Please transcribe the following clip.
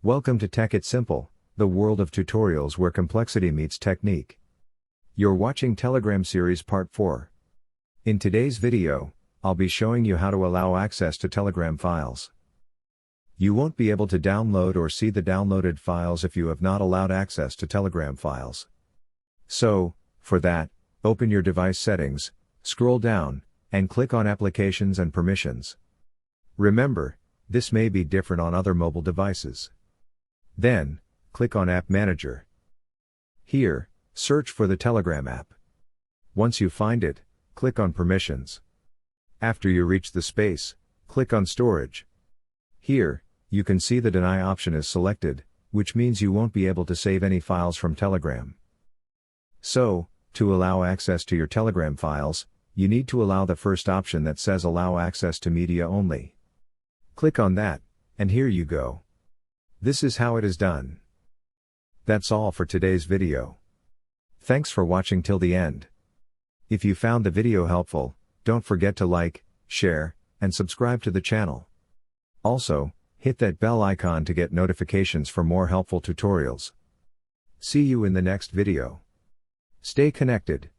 Welcome to Tech It Simple, the world of tutorials where complexity meets technique. You're watching Telegram Series Part 4. In today's video, I'll be showing you how to allow access to Telegram files. You won't be able to download or see the downloaded files if you have not allowed access to Telegram files. So, for that, open your device settings, scroll down, and click on Applications and Permissions. Remember, this may be different on other mobile devices. Then, click on App Manager. Here, search for the Telegram app. Once you find it, click on Permissions. After you reach the space, click on Storage. Here, you can see the Deny option is selected, which means you won't be able to save any files from Telegram. So, to allow access to your Telegram files, you need to allow the first option that says Allow Access to Media Only. Click on that, and here you go. This is how it is done. That's all for today's video. Thanks for watching till the end. If you found the video helpful, don't forget to like, share, and subscribe to the channel. Also, hit that bell icon to get notifications for more helpful tutorials. See you in the next video. Stay connected.